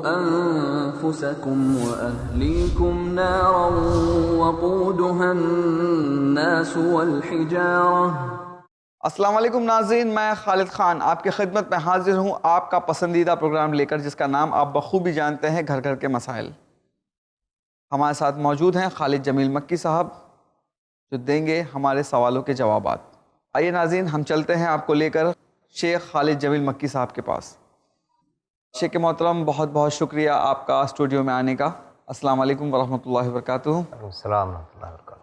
أنفسكم وأهليكم نارا وقودها الناس والحجارة۔ السلام علیکم ناظرین، میں خالد خان آپ کی خدمت میں حاضر ہوں آپ کا پسندیدہ پروگرام لے کر، جس کا نام آپ بخوبی جانتے ہیں، گھر گھر کے مسائل۔ ہمارے ساتھ موجود ہیں خالد جمیل مکی صاحب، جو دیں گے ہمارے سوالوں کے جوابات۔ آئیے ناظرین، ہم چلتے ہیں آپ کو لے کر شیخ خالد جمیل مکی صاحب کے پاس۔ شیخ محترم، بہت بہت شکریہ آپ کا اسٹوڈیو میں آنے کا۔ السلام علیکم ورحمۃ اللہ وبرکاتہ۔ السلام ورحمۃ اللہ وبرکاتہ۔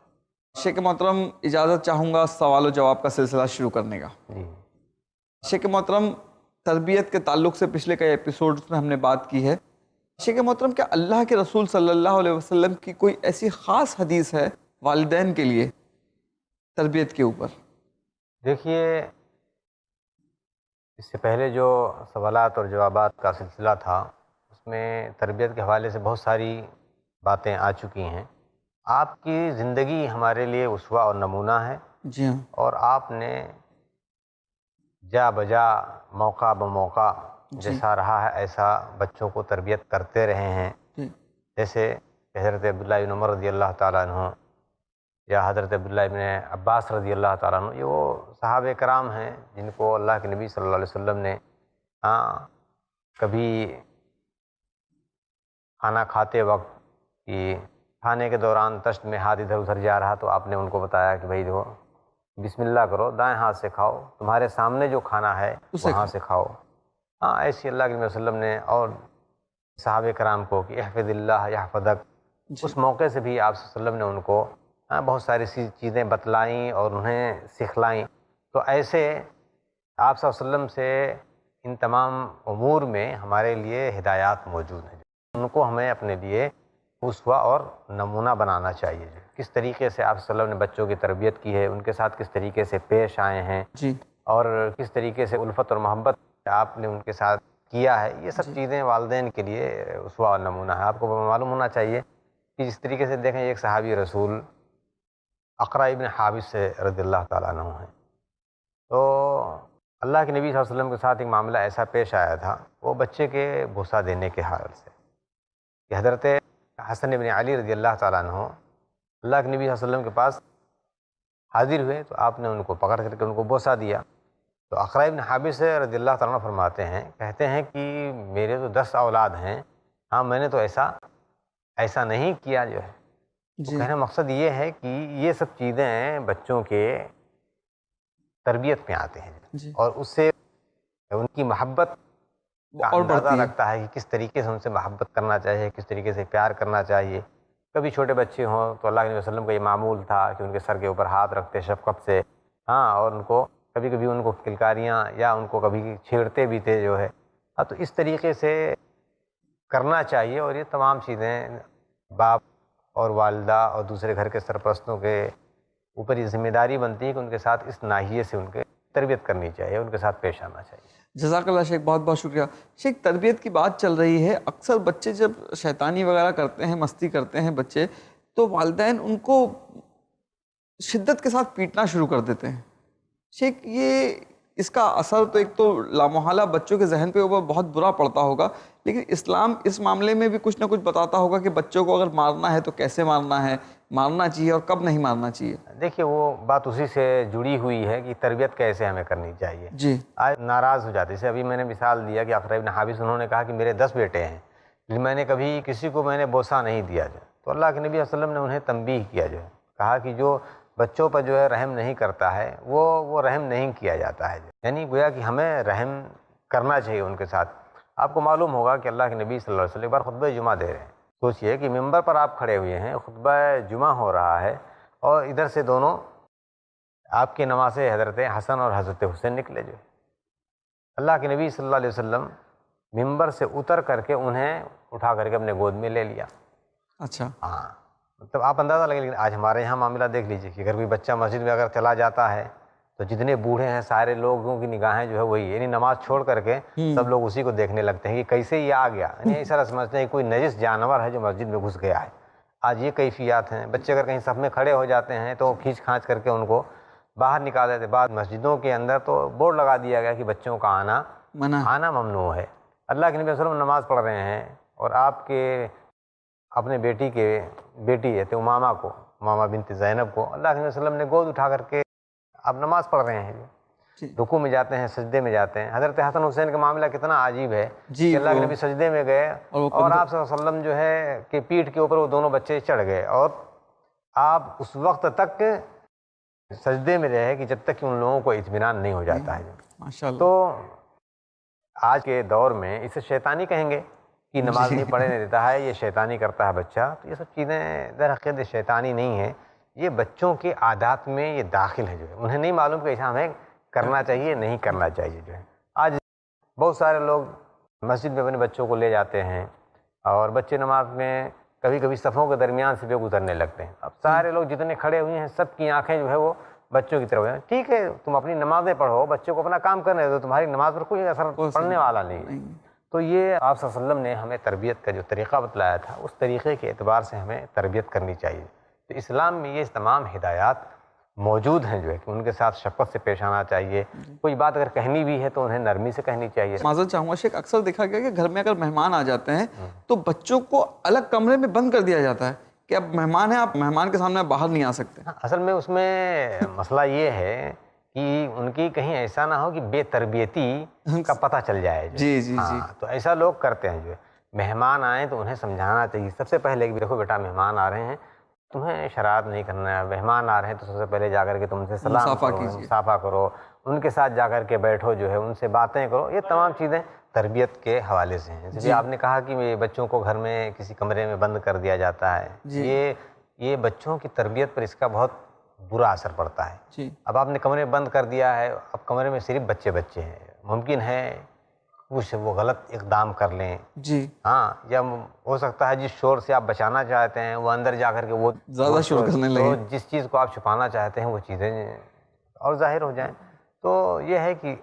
شیخ محترم، اجازت چاہوں گا سوال و جواب کا سلسلہ شروع کرنے کا۔ جی شیخ محترم، تربیت کے تعلق سے پچھلے کئی ایپیسوڈز میں ہم نے بات کی ہے۔ شیخ محترم، کیا اللہ کے رسول صلی اللہ علیہ وسلم کی کوئی ایسی خاص حدیث ہے والدین کے لیے تربیت کے اوپر؟ دیکھیے، اس سے پہلے جو سوالات اور جوابات کا سلسلہ تھا، اس میں تربیت کے حوالے سے بہت ساری باتیں آ چکی ہیں۔ آپ کی زندگی ہمارے لیے اسوہ اور نمونہ ہے، جی ہاں، اور آپ نے جا بجا موقع بموقع جیسا رہا ہے ایسا بچوں کو تربیت کرتے رہے ہیں۔ جی جیسے حضرت عبداللہ بن عمر رضی اللہ تعالیٰ عنہ یا حضرت عبداللہ بن عباس رضی اللہ تعالیٰ عنہ، یہ وہ صحابہ کرام ہیں جن کو اللہ کے نبی صلی اللہ علیہ وسلم نے کبھی کھانا کھاتے وقت کہ کھانے کے دوران تشت میں ہاتھ ادھر ادھر جا رہا تو آپ نے ان کو بتایا کہ بھائی دیکھو، بسم اللہ کرو، دائیں ہاتھ سے کھاؤ، تمہارے سامنے جو کھانا ہے وہاں سے کھاؤ۔ ایسی اللہ کے نبی صلی اللہ علیہ وسلم نے اور صحابہ کرام کو کہ احفظ اللہ یحفظک، اس موقع سے بھی آپ صلی اللہ علیہ وسلم نے ان کو بہت ساری چیزیں بتلائیں اور انہیں سکھلائیں۔ تو ایسے آپ صلی اللہ علیہ وسلم سے ان تمام امور میں ہمارے لیے ہدایات موجود ہیں، ان کو ہمیں اپنے لیے اسوہ اور نمونہ بنانا چاہیے۔ کس طریقے سے آپ صلی اللہ علیہ وسلم نے بچوں کی تربیت کی ہے، ان کے ساتھ کس طریقے سے پیش آئے ہیں، جی، اور کس طریقے سے الفت اور محبت آپ نے ان کے ساتھ کیا ہے، یہ سب چیزیں والدین کے لیے اسوہ اور نمونہ ہے۔ آپ کو معلوم ہونا چاہیے کہ جس طریقے سے دیکھیں، ایک صحابی رسول اقرا ابن حابس سے رضی اللہ تعالیٰ عنہ ہیں، تو اللہ کے نبی صلی اللہ علیہ وسلم کے ساتھ ایک معاملہ ایسا پیش آیا تھا، وہ بچے کے بوسہ دینے کے حال سے، کہ حضرت حسن ابن علی رضی اللہ تعالیٰ عنہ اللہ کے نبی صلی اللہ علیہ وسلم کے پاس حاضر ہوئے، تو آپ نے ان کو پکڑ کر کے ان کو بوسہ دیا۔ تو اقرا ابن حابس رضی اللہ تعالیٰ عنہ فرماتے ہیں، کہتے ہیں کہ میرے تو 10 اولاد ہیں، میں نے تو ایسا نہیں کیا جو ہے۔ تو کہنے مقصد یہ ہے کہ یہ سب چیزیں بچوں کے تربیت میں آتے ہیں، اور اس سے ان کی محبت کا اندازہ لگتا ہے کہ کس طریقے سے ان سے محبت کرنا چاہیے، کس طریقے سے پیار کرنا چاہیے۔ کبھی چھوٹے بچے ہوں تو اللہ کے نبی صلی اللہ علیہ وسلم کا یہ معمول تھا کہ ان کے سر کے اوپر ہاتھ رکھتے شفقت سے، اور ان کو کبھی کبھی ان کو کلکاریاں یا ان کو کبھی چھیڑتے بھی تھے جو ہے۔ تو اس طریقے سے کرنا چاہیے، اور یہ تمام چیزیں باپ اور والدہ اور دوسرے گھر کے سرپرستوں کے اوپر یہ ذمہ داری بنتی ہے کہ ان کے ساتھ اس ناحیے سے ان کے تربیت کرنی چاہیے، ان کے ساتھ پیش آنا چاہیے۔ جزاک اللہ شیخ، بہت بہت شکریہ۔ شیخ، تربیت کی بات چل رہی ہے، اکثر بچے جب شیطانی وغیرہ کرتے ہیں، مستی کرتے ہیں بچے، تو والدین ان کو شدت کے ساتھ پیٹنا شروع کر دیتے ہیں۔ شیخ، یہ اس کا اثر تو ایک تو لامحالہ بچوں کے ذہن پہ اوپر بہت برا پڑتا ہوگا، لیکن اسلام اس معاملے میں بھی کچھ نہ کچھ بتاتا ہوگا کہ بچوں کو اگر مارنا ہے تو کیسے مارنا ہے، مارنا چاہیے اور کب نہیں مارنا چاہیے۔ دیکھیے، وہ بات اسی سے جڑی ہوئی ہے کہ تربیت کیسے ہمیں کرنی چاہیے۔ جی، آج ناراض ہو جاتے، جیسے ابھی میں نے مثال دیا کہ اقرا ابن حابس، انہوں نے کہا کہ میرے 10 بیٹے ہیں لیکن میں نے کبھی کسی کو میں نے بوسہ نہیں دیا جو، تو اللہ کے نبی صلی اللہ علیہ وسلم نے انہیں تنبیہ کیا جو ہے، کہا کہ جو بچوں پر جو ہے رحم نہیں کرتا ہے وہ رحم نہیں کیا جاتا ہے، یعنی گویا کہ ہمیں رحم کرنا چاہیے ان کے ساتھ۔ آپ کو معلوم ہوگا کہ اللہ کے نبی صلی اللہ علیہ وسلم ایک بار خطبہ جمعہ دے رہے ہیں، سوچئے کہ ممبر پر آپ کھڑے ہوئے ہیں، خطبہ جمعہ ہو رہا ہے، اور ادھر سے دونوں آپ کے نواسے حضرت حسن اور حضرت حسین نکلے جو۔ اللہ کے نبی صلی اللہ علیہ وسلم ممبر سے اتر کر کے انہیں اٹھا کر کے اپنے گود میں لے لیا۔ اچھا، مطلب آپ اندازہ لگے، لیکن آج ہمارے یہاں معاملہ دیکھ لیجیے کہ اگر کوئی بچہ مسجد میں اگر چلا جاتا ہے تو جتنے بوڑھے ہیں سارے لوگوں کی نگاہیں جو ہے وہی، یعنی نماز چھوڑ کر کے سب لوگ اسی کو دیکھنے لگتے ہیں کہ کیسے یہ آ گیا، یعنی ایسا سمجھتے ہیں کہ کوئی نجس جانور ہے جو مسجد میں گھس گیا ہے۔ آج یہ کیفیات ہیں۔ بچے اگر کہیں صف میں کھڑے ہو جاتے ہیں تو کھینچ کھانچ کر کے ان کو باہر نکال دیتے۔ بعد مسجدوں کے اندر تو بورڈ لگا دیا گیا کہ بچوں کا آنا ممنوع ہے، اللہ کے نبی صلی اللہ علیہ وسلم نماز پڑھ رہے ہیں اور آپ کے اپنے بیٹی ہے امامہ کو، امامہ بنت زینب کو اللہ کے نبی صلی اللہ علیہ وسلم نے گود اٹھا کر کے آپ نماز پڑھ رہے ہیں، رکوع میں جاتے ہیں، سجدے میں جاتے ہیں۔ حضرت حسن حسین کا معاملہ کتنا عجیب ہے کہ اللہ کے نبی سجدے میں گئے اور آپ صلی اللہ علیہ وسلم جو ہے کہ پیٹھ کے اوپر وہ دونوں بچے چڑھ گئے، اور آپ اس وقت تک سجدے میں رہے کہ جب تک کہ ان لوگوں کو اطمینان نہیں ہو جاتا ہے۔ ماشاءاللہ۔ تو آج کے دور میں اسے شیطانی کہیں گے کہ نماز نہیں پڑھنے دیتا ہے، یہ شیطانی کرتا ہے بچہ، تو یہ سب چیزیں در حقیقت شیطانی نہیں ہیں، یہ بچوں کے عادات میں یہ داخل ہے، جو ہے انہیں نہیں معلوم کہ ایسا ہمیں کرنا چاہیے نہیں کرنا چاہیے۔ جو ہے آج بہت سارے لوگ مسجد میں اپنے بچوں کو لے جاتے ہیں اور بچے نماز میں کبھی کبھی صفوں کے درمیان سے بھی گزرنے لگتے ہیں۔ اب سارے لوگ جتنے کھڑے ہوئے ہیں سب کی آنکھیں جو ہے وہ بچوں کی طرف ہیں۔ ٹھیک ہے، تم اپنی نمازیں پڑھو، بچوں کو اپنا کام کرنے دو، تمہاری نماز پر کوئی اثر پڑنے والا نہیں۔ تو یہ آپ صلی اللہ علیہ وسلم نے ہمیں تربیت کا جو طریقہ بتلایا تھا، اس طریقے کے اعتبار سے ہمیں تربیت کرنی چاہیے۔ تو اسلام میں یہ تمام ہدایات موجود ہیں، جو ہے کہ ان کے ساتھ شفقت سے پیش آنا چاہیے۔ کوئی بات اگر کہنی بھی ہے تو انہیں نرمی سے کہنی چاہیے۔ معذرت چاہوں گا شیخ، اکثر دیکھا گیا کہ گھر میں اگر مہمان آ جاتے ہیں تو بچوں کو الگ کمرے میں بند کر دیا جاتا ہے کہ اب مہمان ہیں، آپ مہمان کے سامنے باہر نہیں آ سکتے۔ اصل میں اس میں مسئلہ یہ ہے کہ ان کی کہیں ایسا نہ ہو کہ بے تربیتی کا پتہ چل جائے۔ جی۔ تو ایسا لوگ کرتے ہیں، جو ہے مہمان آئیں تو انہیں سمجھانا چاہیے سب سے پہلے کہ دیکھو بیٹا مہمان آ رہے ہیں، تمہیں شرارت نہیں کرنا ہے، مہمان آ رہے ہیں تو سب سے پہلے جا کر کے تم سے سلام کرو، مصافحہ کرو، ان کے ساتھ جا کر کے بیٹھو، جو ہے ان سے باتیں کرو۔ یہ تمام چیزیں تربیت کے حوالے سے ہیں۔ جیسے آپ نے کہا کہ بچوں کو گھر میں کسی کمرے میں بند کر دیا جاتا ہے، یہ بچوں کی تربیت پر اس کا بہت برا اثر پڑتا ہے۔ اب آپ نے کمرے بند کر دیا ہے، اب کمرے میں صرف بچے ہیں، ممکن ہے کچھ وہ غلط اقدام کر لیں، یا ہو سکتا ہے جس شور سے آپ بچانا چاہتے ہیں وہ اندر جا کر کے وہ زیادہ شور کرنے لگے، جس چیز کو آپ چھپانا چاہتے ہیں وہ چیزیں اور ظاہر ہو جائیں۔ تو یہ ہے کہ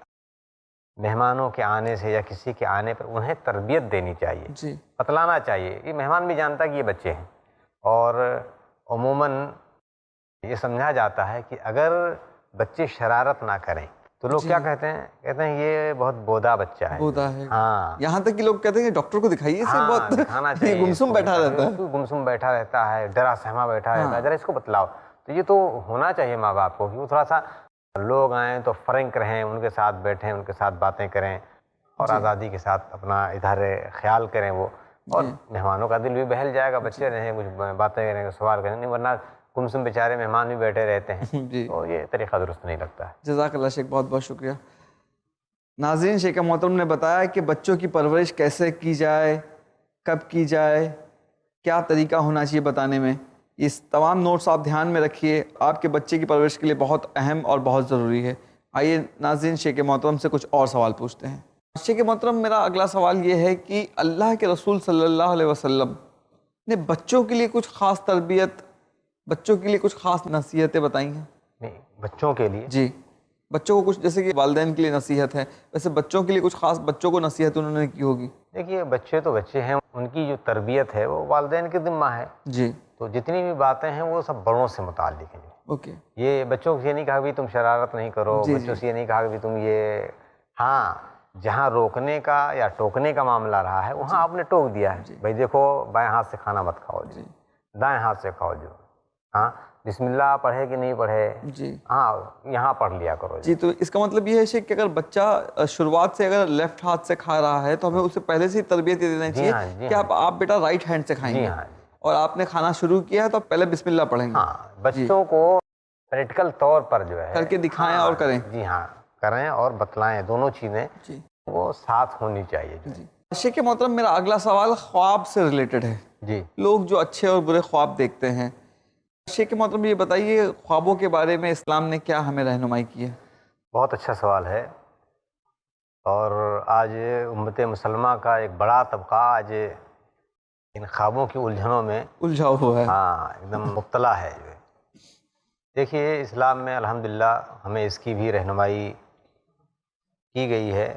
مہمانوں کے آنے سے یا کسی کے آنے پر انہیں تربیت دینی چاہیے، بتلانا چاہیے۔ یہ مہمان بھی جانتا ہے کہ یہ بچے ہیں، اور عموماً یہ سمجھا جاتا ہے کہ اگر بچے شرارت نہ کریں تو لوگ کیا کہتے ہیں یہ بہت بودا بچہ ہے، یہاں تک کہ لوگ کہتے ہیں کہ ڈاکٹر کو دکھائیے، اسے دکھانا چاہیے، گمسم بیٹھا رہتا ہے، ڈرا سہما بیٹھا رہتا ہے، ذرا اس کو بتلاؤ۔ تو یہ تو ہونا چاہیے ماں باپ کو کہ وہ تھوڑا سا لوگ آئیں تو فرنک رہیں، ان کے ساتھ بیٹھیں، ان کے ساتھ باتیں کریں اور آزادی کے ساتھ اپنا اظہار خیال کریں وہ، اور مہمانوں کا دل بھی بہل جائے گا، بچے رہیں کچھ باتیں کریں گے، سوال کریں گے، ورنہ گمسم بیچارے مہمان بھی بیٹھے رہتے ہیں، تو یہ طریقہ درست نہیں لگتا ہے۔ جزاک اللہ شیخ، بہت بہت شکریہ۔ ناظرین، شیخ محترم نے بتایا کہ بچوں کی پرورش کیسے کی جائے، کب کی جائے، کیا طریقہ ہونا چاہیے بتانے میں۔ اس تمام نوٹس آپ دھیان میں رکھیے، آپ کے بچے کی پرورش کے لیے بہت اہم اور بہت ضروری ہے۔ آئیے ناظرین، شیخ محترم سے کچھ اور سوال پوچھتے ہیں۔ شیخ محترم، میرا اگلا سوال یہ ہے کہ اللہ کے رسول صلی اللہ علیہ وسلم نے بچوں کے لیے کچھ خاص تربیت، بچوں کے لیے کچھ خاص نصیحتیں بتائی ہیں؟ نہیں، بچوں کے لیے جی، بچوں کو کچھ، جیسے کہ والدین کے لیے نصیحت ہے، ویسے بچوں کے لیے کچھ خاص بچوں کو نصیحت انہوں نے کی ہوگی؟ دیکھیے، بچے تو بچے ہیں، ان کی جو تربیت ہے وہ والدین کے ذمہ ہے۔ جی، تو جتنی بھی باتیں ہیں وہ سب بڑوں سے متعلق ہیں۔ اوکے، یہ بچوں سے یہ نہیں کہا کہ تم شرارت نہیں کرو، بچوں سے یہ نہیں کہا کہ تم یہ، جہاں روکنے کا یا ٹوکنے کا معاملہ رہا ہے وہاں آپ نے ٹوک دیا ہے، بھائی دیکھو بائیں ہاتھ سے کھانا مت کھاؤ، دائیں ہاتھ سے کھاؤ، بسم اللہ پڑھے کہ نہیں پڑھے، یہاں پڑھ لیا کرو۔ جی، تو اس کا مطلب یہ ہے شیخ کہ اگر بچہ شروعات سے اگر لیفٹ ہاتھ سے کھا رہا ہے تو ہمیں اسے پہلے سے ہی تربیت دے دینا چاہیے کہ آپ بیٹا رائٹ ہینڈ سے کھائیں گے، اور آپ نے کھانا شروع کیا ہے تو پہلے بسم اللہ پڑھیں گے۔ بچوں کو پریکٹیکل طور پر جو ہے کر کے دکھائیں اور کریں۔ جی ہاں، کریں اور بتلائیں، دونوں چیزیں وہ ساتھ ہونی چاہیے۔ شیخ محترم، میرا اگلا سوال خواب سے ریلیٹڈ ہے۔ جی، لوگ جو اچھے اور برے خواب دیکھتے ہیں، شیخ محترم یہ بتائیے خوابوں کے بارے میں اسلام نے کیا ہمیں رہنمائی کی ہے؟ بہت اچھا سوال ہے، اور آج امت مسلمہ کا ایک بڑا طبقہ آج ان خوابوں کی الجھنوں میں الجھا ہوا ہے، ایک دم مبتلا ہے۔ دیکھیے، اسلام میں الحمدللہ ہمیں اس کی بھی رہنمائی کی گئی ہے۔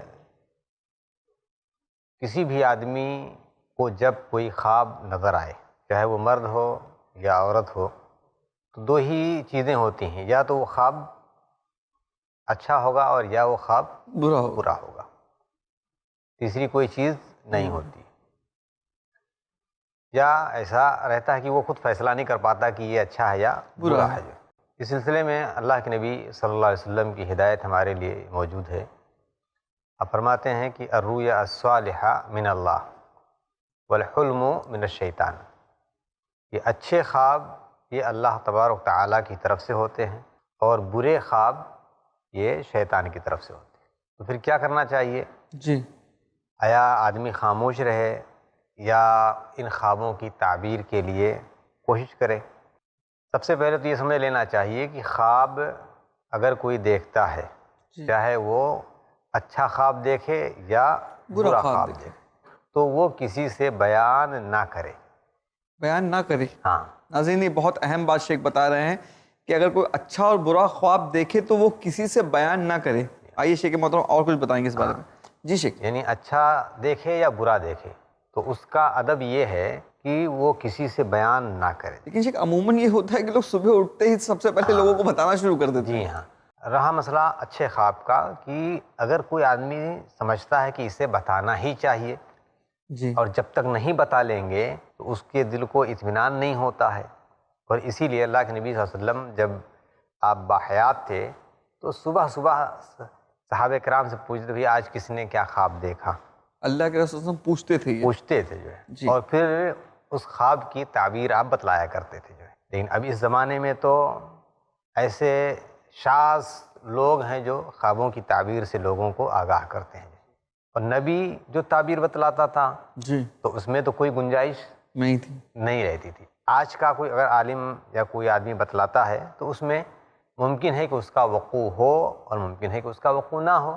کسی بھی آدمی کو جب کوئی خواب نظر آئے، چاہے وہ مرد ہو یا عورت ہو، تو دو ہی چیزیں ہوتی ہیں، یا تو وہ خواب اچھا ہوگا اور یا وہ خواب برا ہوگا۔ تیسری کوئی چیز نہیں ہوتی، یا ایسا رہتا ہے کہ وہ خود فیصلہ نہیں کر پاتا کہ یہ اچھا ہے یا برا ہے۔ اس سلسلے میں اللہ کے نبی صلی اللہ علیہ وسلم کی ہدایت ہمارے لیے موجود ہے۔ آپ فرماتے ہیں کہ الرؤیا الصالحہ من اللہ والحلم من الشیطان، یہ اچھے خواب یہ اللہ تبارک تعالیٰ کی طرف سے ہوتے ہیں، اور برے خواب یہ شیطان کی طرف سے ہوتے ہیں۔ تو پھر کیا کرنا چاہیے؟ جی، آیا آدمی خاموش رہے یا ان خوابوں کی تعبیر کے لیے کوشش کرے؟ سب سے پہلے تو یہ سمجھ لینا چاہیے کہ خواب اگر کوئی دیکھتا ہے، چاہے وہ اچھا خواب دیکھے یا برا خواب دیکھے، تو وہ کسی سے بیان نہ کرے، بیان نہ کرے۔ ہاں ناظرین، یہ بہت اہم بات شیخ بتا رہے ہیں کہ اگر کوئی اچھا اور برا خواب دیکھے تو وہ کسی سے بیان نہ کرے۔ آئیے شیخ محترم اور کچھ بتائیں گے اس بارے میں۔ جی شیخ۔ یعنی اچھا دیکھے یا برا دیکھے تو اس کا ادب یہ ہے کہ وہ کسی سے بیان نہ کرے۔ لیکن شیخ عموماً یہ ہوتا ہے کہ لوگ صبح اٹھتے ہی سب سے پہلے لوگوں کو بتانا شروع کر دیتے ہیں۔ جی ہاں، رہا مسئلہ اچھے خواب کا کہ اگر کوئی آدمی سمجھتا ہے کہ اسے بتانا ہی چاہیے، جی، اور جب تک نہیں بتا لیں گے تو اس کے دل کو اطمینان نہیں ہوتا ہے، اور اسی لیے اللہ کے نبی صلی اللہ علیہ وسلم جب آپ باحیات تھے تو صبح صبح صحابہ کرام سے پوچھتے بھی آج کس نے کیا خواب دیکھا، اللہ کے رسول صلی اللہ علیہ وسلم پوچھتے تھے یہ۔ پوچھتے تھے جو ہے، جی۔ اور پھر اس خواب کی تعبیر آپ بتلایا کرتے تھے جو ہے۔ لیکن اب اس زمانے میں تو ایسے شاذ لوگ ہیں جو خوابوں کی تعبیر سے لوگوں کو آگاہ کرتے ہیں، اور نبی جو تعبیر بتلاتا تھا جی، تو اس میں تو کوئی گنجائش نہیں تھی۔ نہیں رہتی تھی۔ آج کا کوئی اگر عالم یا کوئی آدمی بتلاتا ہے تو اس میں ممکن ہے کہ اس کا وقوع ہو اور ممکن ہے کہ اس کا وقوع نہ ہو۔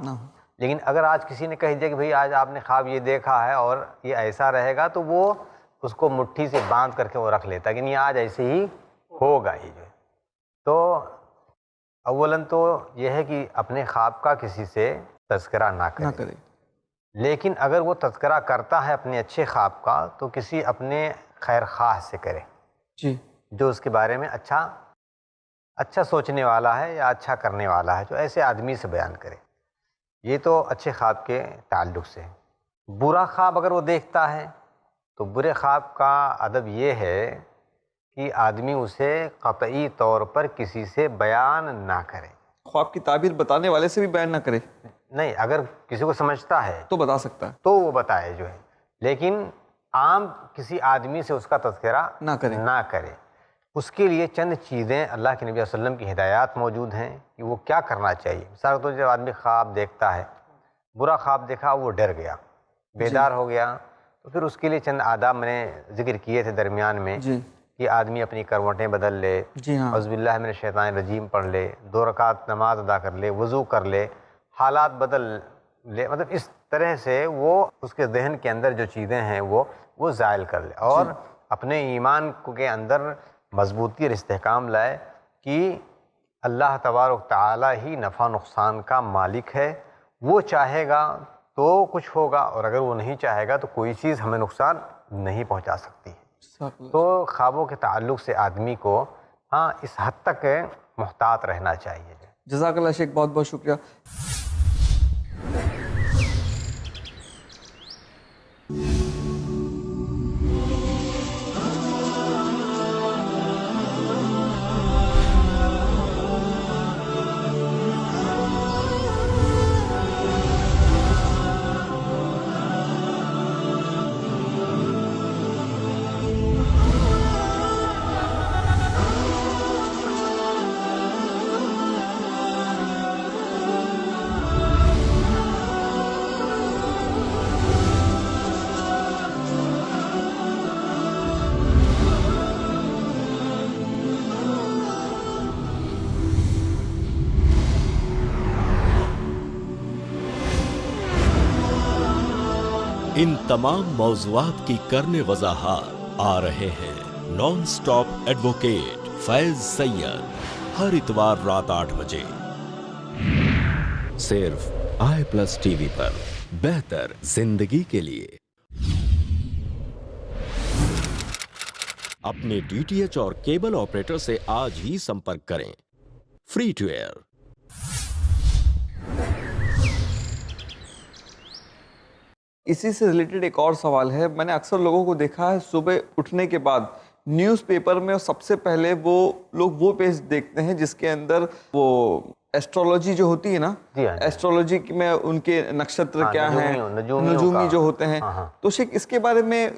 لیکن اگر آج کسی نے کہہ دیا کہ بھئی آج آپ نے خواب یہ دیکھا ہے اور یہ ایسا رہے گا، تو وہ اس کو مٹھی سے باندھ کر کے وہ رکھ لیتا ہے کہ نہیں آج ایسے ہی ہوگا ہی جو ہے۔ تو اولاً تو یہ ہے کہ اپنے خواب کا کسی سے تذکرہ نہ کرے، لیکن اگر وہ تذکرہ کرتا ہے اپنے اچھے خواب کا تو کسی اپنے خیر خواہ سے کرے، جی، جو اس کے بارے میں اچھا سوچنے والا ہے یا اچھا کرنے والا ہے، جو ایسے آدمی سے بیان کرے۔ یہ تو اچھے خواب کے تعلق سے۔ برا خواب اگر وہ دیکھتا ہے تو برے خواب کا ادب یہ ہے کہ آدمی اسے قطعی طور پر کسی سے بیان نہ کرے۔ خواب کی تعبیر بتانے والے سے بھی بیان نہ کرے؟ نہیں، اگر کسی کو سمجھتا ہے تو بتا سکتا ہے، تو وہ بتائے جو ہے، لیکن عام کسی آدمی سے اس کا تذکرہ نہ کرے۔ اس کے لیے چند چیزیں اللہ کے نبی صلی اللہ علیہ وسلم کی ہدایات موجود ہیں کہ وہ کیا کرنا چاہیے۔ مثال کے طور پر جب آدمی خواب دیکھتا ہے، برا خواب دیکھا، وہ ڈر گیا، بیدار ہو گیا، تو پھر اس کے لیے چند آداب میں نے ذکر کیے تھے درمیان میں، کہ آدمی اپنی کروٹیں بدل لے، اعوذ باللہ من الشیطان الرجیم پڑھ لے، 2 رکعت نماز ادا کر لے، وضو کر لے، حالات بدل لے، مطلب اس طرح سے وہ اس کے ذہن کے اندر جو چیزیں ہیں وہ زائل کر لے، اور اپنے ایمان کے اندر مضبوطی اور استحکام لائے کہ اللہ تبارک تعالیٰ ہی نفع نقصان کا مالک ہے، وہ چاہے گا تو کچھ ہوگا، اور اگر وہ نہیں چاہے گا تو کوئی چیز ہمیں نقصان نہیں پہنچا سکتی ہے۔ تو خوابوں کے تعلق سے آدمی کو اس حد تک محتاط رہنا چاہیے۔ جزاک اللہ شیخ، بہت بہت شکریہ۔ ان تمام موضوعات کی کرنے وضاحت آ رہے ہیں نان سٹاپ ایڈوکیٹ فیض سید، ہر اتوار رات 8 بجے صرف i+ ٹی وی پر، بہتر زندگی کے لیے۔ اپنے DTH اور کیبل آپریٹر سے آج ہی سمپرک کریں، فری ٹو ایئر۔ اسی سے ریلیٹڈ ایک اور سوال ہے. میں نے اکثر لوگوں کو دیکھا ہے صبح اٹھنے کے بعد نیوز پیپر میں سب سے پہلے وہ لوگ وہ پیج دیکھتے ہیں جس کے اندر وہ ایسٹرولوجی جو ہوتی ہے نا, ایسٹرولوجی میں ان کے نکشتر کیا ہیں, نجومی جو ہوتے ہیں. تو شیخ اس کے بارے میں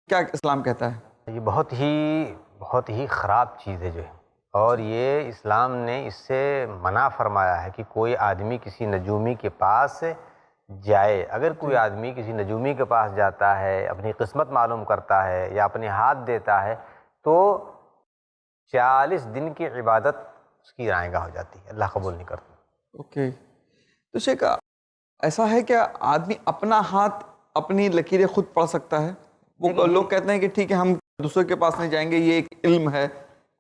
کیا اسلام کہتا ہے؟ یہ بہت ہی خراب چیز ہے جو ہے, اور یہ اسلام نے اس سے منع فرمایا ہے کہ کوئی آدمی کسی نجومی کے پاس جائے. اگر کوئی آدمی کسی نجومی کے پاس جاتا ہے, اپنی قسمت معلوم کرتا ہے یا اپنے ہاتھ دیتا ہے, تو 40 دن کی عبادت اس کی رائے گاہ ہو جاتی ہے, اللہ قبول نہیں کرتا. اوکے, تو شیخ ایسا ہے کہ آدمی اپنا ہاتھ اپنی لکیریں خود پڑھ سکتا ہے؟ وہ لوگ کہتے ہیں کہ ٹھیک ہے ہم دوسرے کے پاس نہیں جائیں گے, یہ ایک علم ہے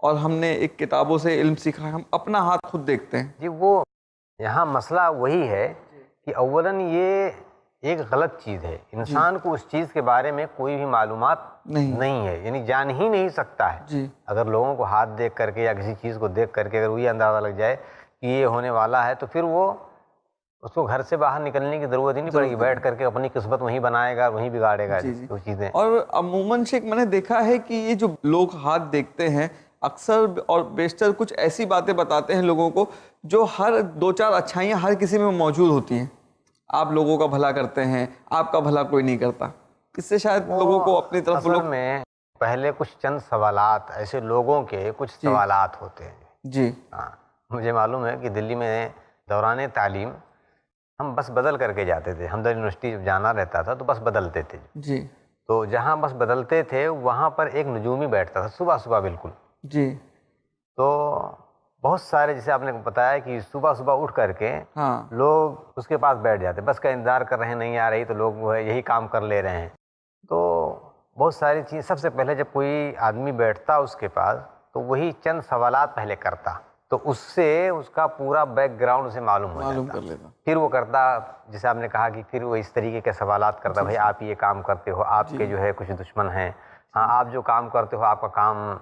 اور ہم نے ایک کتابوں سے علم سیکھا ہے, ہم اپنا ہاتھ خود دیکھتے ہیں. جی, وہ یہاں مسئلہ وہی ہے کہ اولاً یہ ایک غلط چیز ہے. انسان کو اس چیز کے بارے میں کوئی بھی معلومات نہیں ہے, یعنی جان ہی نہیں سکتا ہے. اگر لوگوں کو ہاتھ دیکھ کر کے یا کسی چیز کو دیکھ کر کے اگر وہ یہ اندازہ لگ جائے کہ یہ ہونے والا ہے, تو پھر وہ اس کو گھر سے باہر نکلنے کی ضرورت ہی نہیں پڑے گی, بیٹھ کر کے اپنی قسمت وہیں بنائے گا, وہیں بگاڑے گا وہ چیزیں. اور عموماً شیخ میں نے دیکھا ہے کہ یہ جو لوگ ہاتھ دیکھتے ہیں اکثر اور بیشتر کچھ ایسی باتیں بتاتے ہیں لوگوں کو جو ہر 2-4 اچھائیاں ہر کسی میں موجود ہوتی ہیں. آپ لوگوں کا بھلا کرتے ہیں, آپ کا بھلا کوئی نہیں کرتا. اس سے شاید لوگوں کو اپنی طرف اصل میں پہلے کچھ چند سوالات, ایسے لوگوں کے کچھ سوالات ہوتے ہیں. جی ہاں, مجھے معلوم ہے کہ دلی میں دوران تعلیم ہم بس بدل کر کے جاتے تھے. ہمدرد یونیورسٹی جب جانا رہتا تھا تو بس بدلتے تھے. جی, تو جہاں بس بدلتے تھے وہاں پر ایک نجومی بیٹھتا تھا صبح بالکل. جی, تو بہت سارے, جیسے آپ نے بتایا کہ صبح اٹھ کر کے لوگ اس کے پاس بیٹھ جاتے, بس کا انتظار کر رہے ہیں, نہیں آ رہی تو لوگ وہ ہے یہی کام کر لے رہے ہیں. تو بہت ساری چیز, سب سے پہلے جب کوئی آدمی بیٹھتا اس کے پاس تو وہی چند سوالات پہلے کرتا, تو اس سے اس کا پورا بیک گراؤنڈ اسے معلوم ہو جاتا. پھر وہ کرتا, جیسے آپ نے کہا کہ پھر وہ اس طریقے کے سوالات کرتا, بھائی آپ یہ کام کرتے ہو, آپ کے جو ہے کچھ دشمن ہیں, ہاں آپ جو کام کرتے ہو آپ کا کام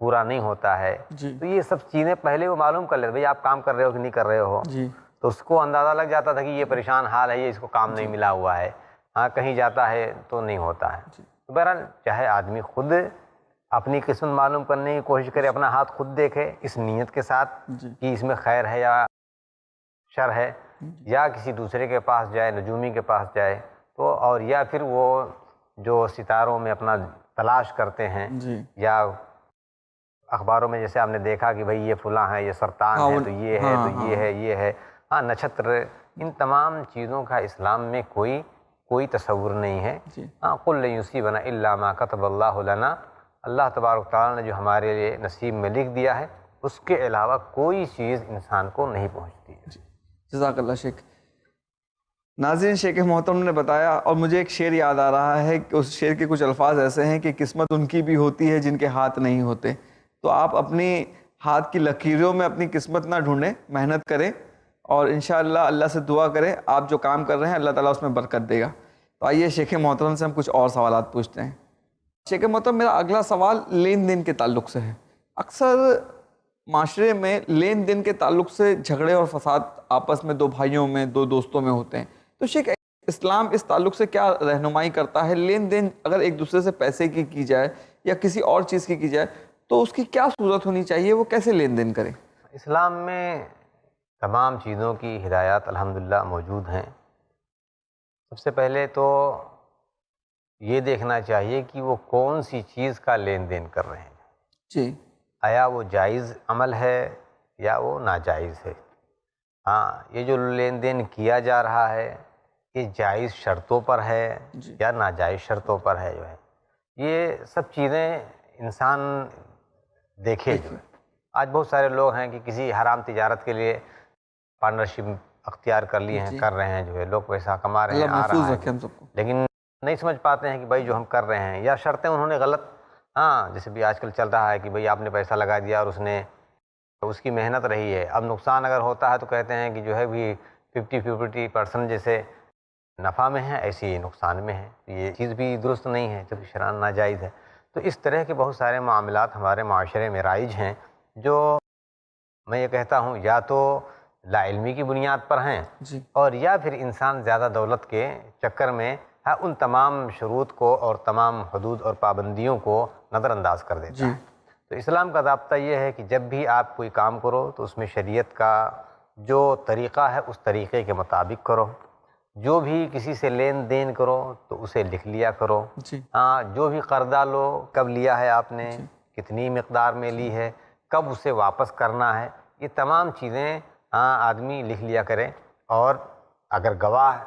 پورا نہیں ہوتا ہے. تو یہ سب چیزیں پہلے وہ معلوم کر لیتے, بھائی آپ کام کر رہے ہو کہ نہیں کر رہے ہو. تو اس کو اندازہ لگ جاتا تھا کہ یہ پریشان حال ہے, یہ اس کو کام نہیں ملا ہوا ہے, ہاں کہیں جاتا ہے تو نہیں ہوتا ہے. تو بہرحال چاہے آدمی خود اپنی قسمت معلوم کرنے کی کوشش کرے, اپنا ہاتھ خود دیکھے اس نیت کے ساتھ کہ اس میں خیر ہے یا شر ہے, یا کسی دوسرے کے پاس جائے, نجومی کے پاس جائے, تو اور یا پھر وہ جو ستاروں میں اپنا تلاش کرتے ہیں, یا اخباروں میں جیسے آپ نے دیکھا کہ بھئی یہ فلاں ہے, یہ سرطان ہے, تو یہ ہے, تو یہ ہے, ہاں نچھتر, ان تمام چیزوں کا اسلام میں کوئی تصور نہیں ہے. ہاں قل لن یصیبنا الا ما کتب اللہ لنا, اللہ تبارک تعالیٰ نے جو ہمارے لیے نصیب میں لکھ دیا ہے اس کے علاوہ کوئی چیز انسان کو نہیں پہنچتی ہے. جزاک اللہ شیخ. ناظرین, شیخ محترم نے بتایا اور مجھے ایک شعر یاد آ رہا ہے کہ اس شعر کے کچھ الفاظ ایسے ہیں کہ قسمت ان کی بھی ہوتی ہے جن کے ہاتھ نہیں ہوتے. تو آپ اپنی ہاتھ کی لکیروں میں اپنی قسمت نہ ڈھونڈیں, محنت کریں اور انشاءاللہ اللہ سے دعا کریں, آپ جو کام کر رہے ہیں اللہ تعالیٰ اس میں برکت دے گا. تو آئیے شیخ محترم سے ہم کچھ اور سوالات پوچھتے ہیں. شیخ محترم, میرا اگلا سوال لین دین کے تعلق سے ہے. اکثر معاشرے میں لین دین کے تعلق سے جھگڑے اور فساد آپس میں 2 بھائیوں میں, 2 دوستوں میں ہوتے ہیں. تو شیخ اسلام اس تعلق سے کیا رہنمائی کرتا ہے؟ لین دین اگر ایک دوسرے سے پیسے کی جائے یا کسی اور چیز کی جائے تو اس کی کیا صورت ہونی چاہیے, وہ کیسے لین دین کریں؟ اسلام میں تمام چیزوں کی ہدایات الحمدللہ موجود ہیں. سب سے پہلے تو یہ دیکھنا چاہیے کہ وہ کون سی چیز کا لین دین کر رہے ہیں. جی, آیا وہ جائز عمل ہے یا وہ ناجائز ہے. ہاں, یہ جو لین دین کیا جا رہا ہے یہ جائز شرطوں پر ہے یا ناجائز شرطوں پر ہے. جو ہے یہ سب چیزیں انسان دیکھے. جو ہے آج بہت سارے لوگ ہیں کہ کسی حرام تجارت کے لیے پارٹنرشپ اختیار کر لی ہیں, کر رہے ہیں, جو ہے لوگ پیسہ کما رہے ہیں, آ رہا ہے, لیکن نہیں سمجھ پاتے ہیں کہ بھائی جو ہم کر رہے ہیں یا شرطیں انہوں نے غلط, ہاں جیسے بھی آج کل چل رہا ہے کہ بھئی آپ نے پیسہ لگا دیا اور اس کی محنت رہی ہے, اب نقصان اگر ہوتا ہے تو کہتے ہیں کہ جو ہے بھی 50% جیسے نفع میں ہے ایسے ہی نقصان میں ہے. یہ چیز بھی درست نہیں ہے, جبکہ شرعاً ناجائز ہے. تو اس طرح کے بہت سارے معاملات ہمارے معاشرے میں رائج ہیں, جو میں یہ کہتا ہوں یا تو لا علمی کی بنیاد پر ہیں، جی اور یا پھر انسان زیادہ دولت کے چکر میں ان تمام شروط کو اور تمام حدود اور پابندیوں کو نظر انداز کر دیتا جی ہے۔ تو اسلام کا ضابطہ یہ ہے کہ جب بھی آپ کوئی کام کرو تو اس میں شریعت کا جو طریقہ ہے اس طریقے کے مطابق کرو، جو بھی کسی سے لین دین کرو تو اسے لکھ لیا کرو، جی جو بھی قرضہ لو کب لیا ہے آپ نے، کتنی مقدار میں لی ہے، کب اسے واپس کرنا ہے، یہ تمام چیزیں آدمی لکھ لیا کرے، اور اگر گواہ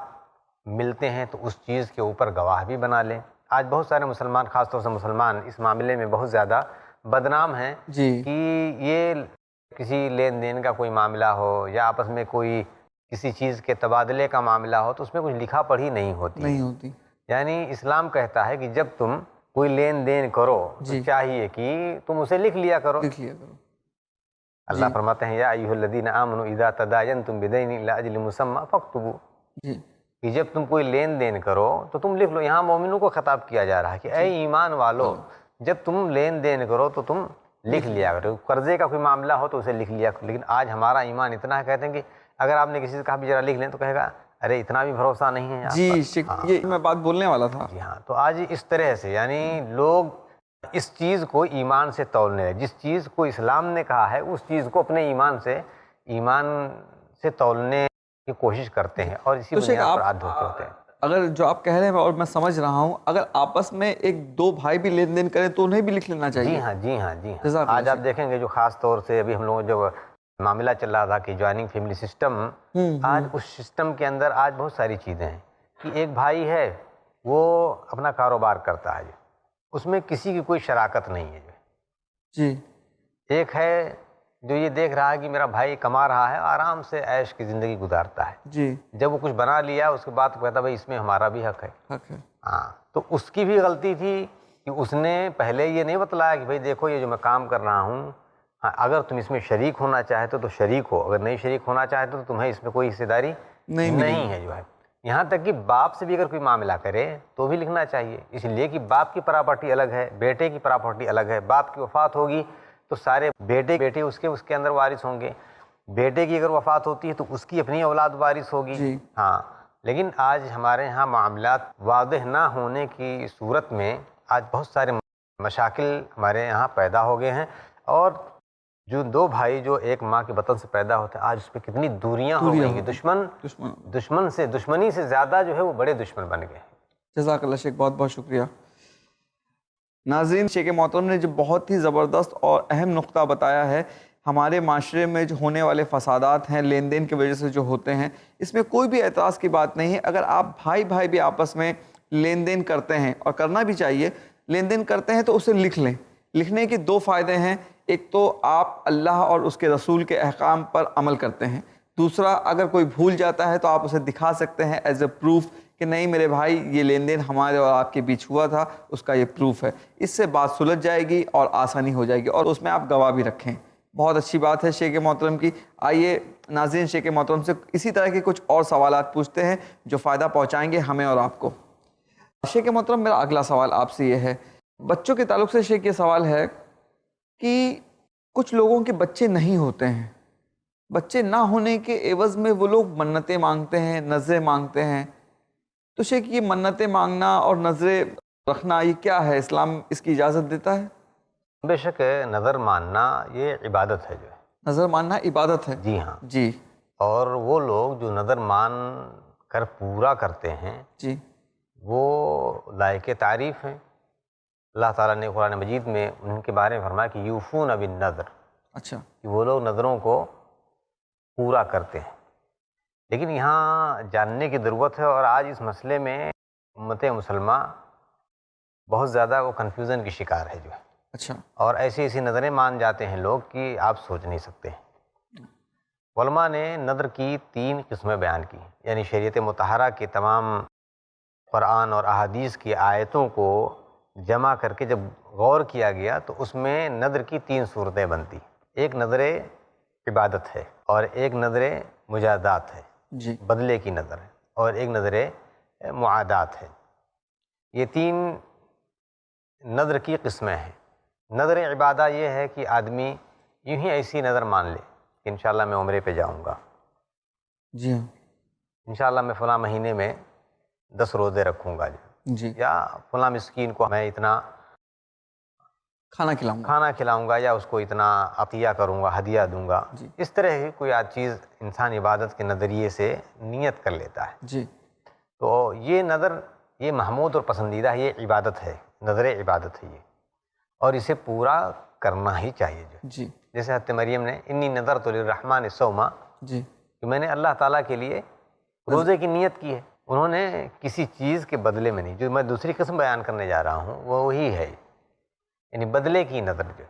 ملتے ہیں تو اس چیز کے اوپر گواہ بھی بنا لیں۔ آج بہت سارے مسلمان، خاص طور سے مسلمان، اس معاملے میں بہت زیادہ بدنام ہیں جی کہ یہ کسی لین دین کا کوئی معاملہ ہو یا آپس میں کوئی کسی چیز کے تبادلے کا معاملہ ہو تو اس میں کچھ لکھا پڑھی نہیں ہوتی۔ نہیں ہوتی۔ یعنی اسلام کہتا ہے کہ جب تم کوئی لین دین کرو تو چاہیے کہ تم اسے لکھ لیا کرو۔ لکھ لیا کرو۔ اللہ فرماتے ہیں یا ایھا الذین آمنوا اذا تداینتم بدین الی اجل مسمی فاکتبوا، جی کہ جب تم کوئی لین دین کرو تو تم لکھ لو۔ یہاں مومنوں کو خطاب کیا جا رہا ہے کہ اے ایمان والو، جب تم لین دین کرو تو تم لکھ لیا کرو۔ قرضے کا کوئی معاملہ ہو تو اسے لکھ لیا کرو۔ لیکن آج ہمارا ایمان اتنا ہے، کہتے ہیں کہ اگر آپ نے کسی سے کہا بھی ذرا لکھ لیں تو کہے گا ارے اتنا بھی بھروسہ نہیں ہے آپ پر۔ یہ میں بات بولنے والا تھا۔ جی ہاں، تو آج اس طرح سے یعنی لوگ اس چیز کو ایمان سے تولنے لگے، جس چیز کو اسلام نے کہا ہے اس چیز کو اپنے ایمان سے تولنے کی کوشش کرتے ہیں، اور اسی بنیاد پر آج دھوکے ہوتے ہیں۔ اگر جو آپ کہہ رہے ہیں اور میں سمجھ رہا ہوں، اگر آپس میں ایک دو بھائی بھی لین دین کریں تو انہیں بھی لکھ لینا چاہیے۔ جی ہاں جی ہاں جی ہاں۔ آج آپ دیکھیں گے جو خاص طور سے ابھی ہم لوگوں جو معاملہ چل رہا تھا کہ جوائننگ فیملی سسٹم، آج اس سسٹم کے اندر آج بہت ساری چیزیں ہیں کہ ایک بھائی ہے وہ اپنا کاروبار کرتا ہے، اس میں کسی کی کوئی شراکت نہیں ہے۔ جی ایک ہے جو یہ دیکھ رہا ہے کہ میرا بھائی کما رہا ہے، آرام سے عیش کی زندگی گزارتا ہے، جی جب وہ کچھ بنا لیا اس کے بعد کہتا بھائی اس میں ہمارا بھی حق ہے۔ حق ہے۔ ہاں، تو اس کی بھی غلطی تھی کہ اس نے پہلے یہ نہیں بتلایا کہ بھائی دیکھو یہ جو میں کام کر رہا ہوں، اگر تم اس میں شریک ہونا چاہتے تو شریک ہو، اگر نہیں شریک ہونا چاہتے تو تمہیں اس میں کوئی حصہ داری نہیں ہے جو ہے۔ یہاں تک کہ باپ سے بھی اگر کوئی معاملہ کرے تو بھی لکھنا چاہیے، اس لیے کہ باپ کی پراپرٹی الگ ہے، بیٹے کی پراپرٹی الگ ہے۔ باپ کی وفات ہوگی تو سارے بیٹے اس کے اندر وارث ہوں گے، بیٹے کی اگر وفات ہوتی ہے تو اس کی اپنی اولاد وارث ہوگی۔ ہاں، لیکن آج ہمارے ہاں معاملات واضح نہ ہونے کی صورت میں آج بہت سارے مشاکل ہمارے یہاں پیدا ہو گئے ہیں، اور جو دو بھائی جو ایک ماں کے بطن سے پیدا ہوتے ہیں آج اس پہ کتنی دوریاں ہو گئی کہ دشمنی سے زیادہ جو ہے وہ بڑے دشمن بن گئے۔ جزاک اللہ شیخ، بہت بہت شکریہ۔ ناظرین، شیخ محترم نے جو بہت ہی زبردست اور اہم نقطہ بتایا ہے، ہمارے معاشرے میں جو ہونے والے فسادات ہیں لین دین کی وجہ سے جو ہوتے ہیں، اس میں کوئی بھی اعتراض کی بات نہیں ہے۔ اگر آپ بھائی بھی آپس میں لین دین کرتے ہیں، اور کرنا بھی چاہیے، لین دین کرتے ہیں تو اسے لکھ لیں۔ لکھنے کے دو فائدے ہیں، ایک تو آپ اللہ اور اس کے رسول کے احکام پر عمل کرتے ہیں، دوسرا اگر کوئی بھول جاتا ہے تو آپ اسے دکھا سکتے ہیں ایز اے پروف کہ نہیں میرے بھائی یہ لین دین ہمارے اور آپ کے بیچ ہوا تھا، اس کا یہ پروف ہے۔ اس سے بات سلجھ جائے گی اور آسانی ہو جائے گی، اور اس میں آپ گواہ بھی رکھیں۔ بہت اچھی بات ہے شیخ محترم کی۔ آئیے ناظرین، شیخ محترم سے اسی طرح کے کچھ اور سوالات پوچھتے ہیں جو فائدہ پہنچائیں گے ہمیں اور آپ کو۔ شیخ محترم، میرا اگلا سوال آپ سے یہ ہے، بچوں کے تعلق سے شیخ یہ سوال ہے کہ کچھ لوگوں کے بچے نہیں ہوتے ہیں، بچے نہ ہونے کے عوض میں وہ لوگ منتیں مانگتے ہیں، نذریں مانگتے ہیں، تو شیخ یہ منتیں مانگنا اور نذریں رکھنا یہ کیا ہے؟ اسلام اس کی اجازت دیتا ہے؟ بے شک نظر ماننا یہ عبادت ہے جو ہے۔ نظر ماننا عبادت ہے؟ جی ہاں جی۔ اور وہ لوگ جو نظر مان کر پورا کرتے ہیں جی وہ لائق تعریف ہیں۔ اللہ تعالیٰ نے قرآن مجید میں ان کے بارے میں فرمایا کہ یوفون بالنذر، اچھا، کہ وہ لوگ نظروں کو پورا کرتے ہیں۔ لیکن یہاں جاننے کی ضرورت ہے، اور آج اس مسئلے میں امت مسلمہ بہت زیادہ وہ کنفیوژن کی شکار ہے جو ہے، اچھا، اور ایسی نظریں مان جاتے ہیں لوگ کہ آپ سوچ نہیں سکتے۔ علماء نے نظر کی 3 قسمیں بیان کی، یعنی شریعت مطہرہ کے تمام قرآن اور احادیث کی آیتوں کو جمع کر کے جب غور کیا گیا تو اس میں نظر کی 3 صورتیں بنتی۔ ایک نظر عبادت ہے، اور ایک نظر مجادات ہے، جی، بدلے کی نظر ہے، اور ایک نظر معادات ہے۔ یہ 3 نظر کی قسمیں ہیں۔ نظر عبادہ یہ ہے کہ آدمی یوں ہی ایسی نظر مان لے کہ انشاءاللہ میں عمرے پہ جاؤں گا، جی ہاں انشاءاللہ میں فلاں مہینے میں 10 روزے رکھوں گا جی، یا فلاں مسکین کو میں اتنا کھانا کھلاؤں گا یا اس کو اتنا عطیہ کروں گا، ہدیہ دوں گا. جی اس طرح کی کوئی چیز انسان عبادت کے نظریے سے نیت کر لیتا ہے. جی تو یہ نظر یہ محمود اور پسندیدہ ہے، یہ عبادت ہے، نظر عبادت ہے یہ، اور اسے پورا کرنا ہی چاہیے. جی جیسے حضرت مریم نے انی نذرت للرحمن صوما، جی کہ میں نے اللہ تعالیٰ کے لیے روزے کی نیت کی ہے. انہوں نے کسی چیز کے بدلے میں نہیں. جو میں دوسری قسم بیان کرنے جا رہا ہوں وہ وہی ہے، یعنی بدلے کی نظر. جو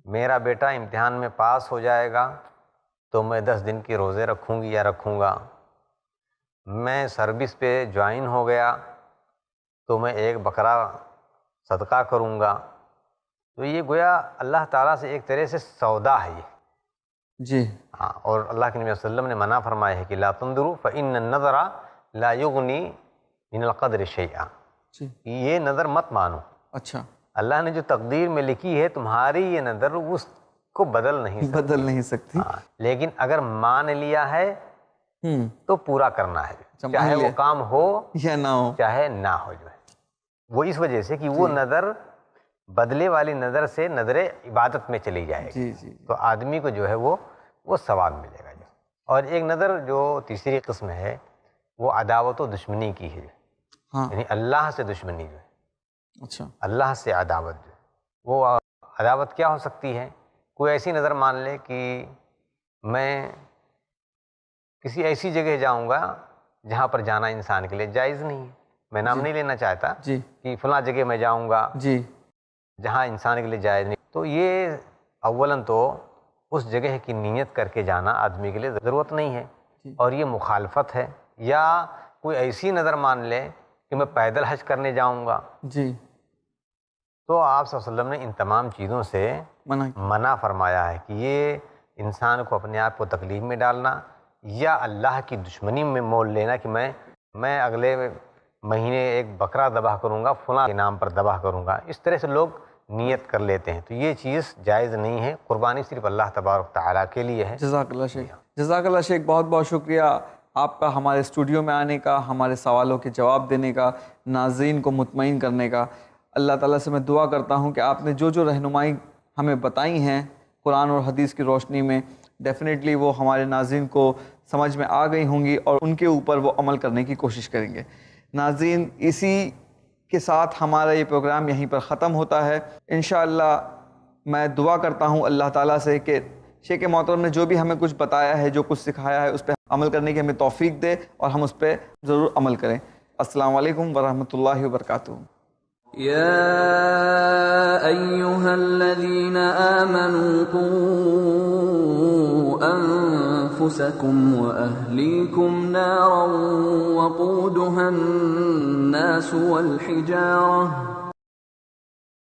میرا بیٹا امتحان میں پاس ہو جائے گا تو میں 10 دن کے روزے رکھوں گی یا رکھوں گا. میں سروس پہ جوائن ہو گیا تو میں 1 بکرا صدقہ کروں گا. تو یہ گویا اللہ تعالیٰ سے ایک طرح سے سودا ہے یہ. جی ہاں، اور اللہ کے نبی صلی اللہ علیہ وسلم نے منع فرمایا ہے کہ لا تنظروا فإن النظر لا یغنی من القدر شیئا. جی یہ نظر مت مانو. اچھا، اللہ نے جو تقدیر میں لکھی ہے تمہاری یہ نظر اس کو بدل نہیں سکتی. سکتی. لیکن اگر مان لیا ہے تو پورا کرنا ہے، چاہے وہ کام ہو یا نہ ہو. چاہے نہ ہو. جو ہے وہ اس وجہ سے کہ وہ نظر بدلے والی نظر سے نظر عبادت میں چلی جائے گی. جی جی تو آدمی کو جو ہے وہ ثواب ملے گا. اور ایک نظر جو تیسری قسم ہے وہ عداوت و دشمنی کی ہے. ہاں یعنی اللہ سے دشمنی جو ہے، اچھا اللہ سے عداوت جو ہے. وہ عداوت کیا ہو سکتی ہے؟ کوئی ایسی نظر مان لے کہ میں کسی ایسی جگہ جاؤں گا جہاں پر جانا انسان کے لیے جائز نہیں ہے. میں نام نہیں لینا چاہتا جی کہ فلاں جگہ میں جاؤں گا جی جہاں انسان کے لیے جائز نہیں. تو یہ اولاً تو اس جگہ کی نیت کر کے جانا آدمی کے لیے ضرورت نہیں ہے، اور یہ مخالفت ہے. یا کوئی ایسی نظر مان لے کہ میں پیدل حج کرنے جاؤں گا. جی تو آپ صلی اللہ علیہ وسلم نے ان تمام چیزوں سے منع فرمایا ہے کہ یہ انسان کو اپنے آپ کو تکلیف میں ڈالنا یا اللہ کی دشمنی میں مول لینا کہ میں اگلے مہینے 1 بکرا ذبح کروں گا، فلاں کے نام پر ذبح کروں گا. اس طرح سے لوگ نیت کر لیتے ہیں. تو یہ چیز جائز نہیں ہے. قربانی صرف اللہ تبارک تعالیٰ کے لیے ہے. جزاک اللہ شیخ. جزاک اللہ شیخ، بہت بہت شکریہ آپ کا ہمارے اسٹوڈیو میں آنے کا، ہمارے سوالوں کے جواب دینے کا، ناظرین کو مطمئن کرنے کا. اللہ تعالیٰ سے میں دعا کرتا ہوں کہ آپ نے جو رہنمائی ہمیں بتائی ہیں قرآن اور حدیث کی روشنی میں، ڈیفینیٹلی وہ ہمارے ناظرین کو سمجھ میں آ گئی ہوں گی اور ان کے اوپر وہ عمل کرنے کی کوشش کریں گے. ناظرین، اسی کے ساتھ ہمارا یہ پروگرام یہیں پر ختم ہوتا ہے. انشاءاللہ میں دعا کرتا ہوں اللہ تعالیٰ سے کہ شیخ محترم نے جو بھی ہمیں کچھ بتایا ہے، جو کچھ سکھایا ہے، اس پہ عمل کرنے کی ہمیں توفیق دے اور ہم اس پہ ضرور عمل کریں. السلام علیکم ورحمۃ اللہ وبرکاتہ. يا أيها الذين آمنوا قوا أنفسكم وأهليكم نارا وقودها الناس والحجارة